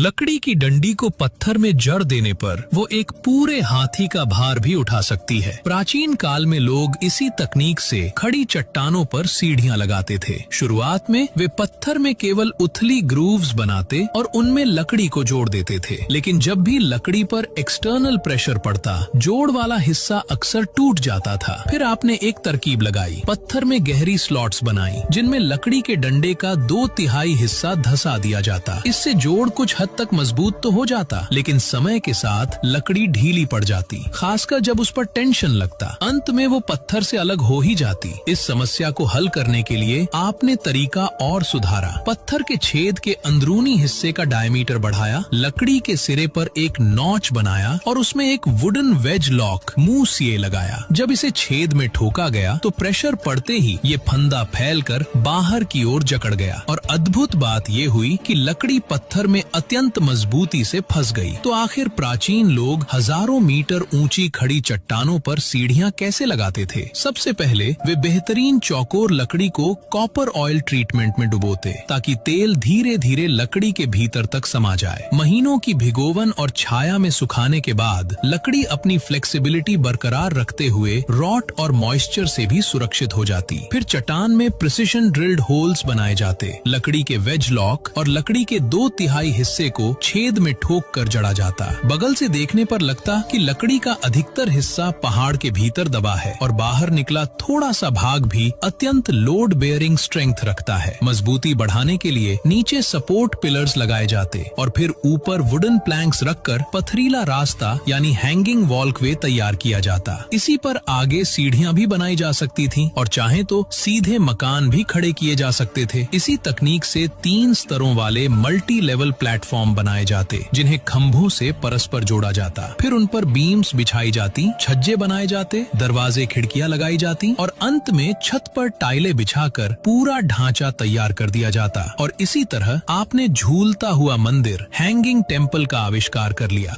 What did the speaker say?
लकड़ी की डंडी को पत्थर में जड़ देने पर वो एक पूरे हाथी का भार भी उठा सकती है। प्राचीन काल में लोग इसी तकनीक से खड़ी चट्टानों पर सीढ़ियां लगाते थे। शुरुआत में वे पत्थर में केवल उथली ग्रूव्स बनाते और उनमें लकड़ी को जोड़ देते थे, लेकिन जब भी लकड़ी पर एक्सटर्नल प्रेशर पड़ता, जोड़ वाला हिस्सा अक्सर टूट जाता था। फिर आपने एक तरकीब लगाई, पत्थर में गहरी स्लॉट्स बनाई जिनमें लकड़ी के डंडे का 2/3 हिस्सा धंसा दिया जाता। इससे जोड़ कुछ हद तक मजबूत तो हो जाता, लेकिन समय के साथ लकड़ी ढीली पड़ जाती, खासकर जब उस पर टेंशन लगता। अंत में वो पत्थर से अलग हो ही जाती। इस समस्या को हल करने के लिए आपने तरीका और सुधारा। पत्थर के छेद के अंदरूनी हिस्से का डायमीटर बढ़ाया, लकड़ी के सिरे पर एक नॉच बनाया और उसमें एक वुडन वेज लॉक मुंह सीए लगाया। जब इसे छेद में ठोका गया तो प्रेशर पड़ते ही ये फंदा फैलकर बाहर की ओर जकड़ गया और अद्भुत बात ये हुई कि लकड़ी पत्थर में अत्यंत मजबूती से फंस गई। तो आखिर प्राचीन लोग हजारों मीटर ऊंची खड़ी चट्टानों पर सीढ़ियां कैसे लगाते थे? सबसे पहले वे बेहतरीन चौकोर लकड़ी को कॉपर ऑयल ट्रीटमेंट में डुबोते ताकि तेल धीरे धीरे लकड़ी के भीतर तक समा जाए। महीनों की भिगोवन और छाया में सुखाने के बाद लकड़ी अपनी फ्लेक्सिबिलिटी बरकरार रखते हुए रॉट और मॉइस्चर से भी सुरक्षित हो जाती। फिर चट्टान में प्रिसिशन ड्रिल्ड होल्स बनाए जाते, लकड़ी के वेज लॉक और लकड़ी के 2/3 हिस्से को छेद में ठोक कर जड़ा जाता। बगल से देखने पर लगता कि लकड़ी का अधिकतर हिस्सा पहाड़ के भीतर दबा है और बाहर निकला थोड़ा सा भाग भी अत्यंत लोड बेयरिंग स्ट्रेंथ रखता है। मजबूती बढ़ाने के लिए नीचे सपोर्ट पिलर्स लगाए जाते और फिर ऊपर वुडन प्लैंक्स रखकर पथरीला रास्ता यानी हैंगिंग वॉल्कवे तैयार किया जाता। इसी पर आगे सीढ़ियां भी बनाई जा सकती थीं और चाहे तो सीधे मकान भी खड़े किए जा सकते थे। इसी तकनीक से 3 स्तरों वाले मल्टी लेवल प्लेटफॉर्म बनाए जाते जिन्हें खंभों से परस्पर जोड़ा जाता। फिर उन पर बीम्स बिछाई जाती, छज्जे बनाए जाते, दरवाजे खिड़कियां लगाई जाती और अंत में छत पर टाइलें बिछाकर पूरा ढांचा तैयार कर दिया जाता। और इसी तरह आपने झूलता हुआ मंदिर, हैंगिंग टेम्पल का आविष्कार कर लिया।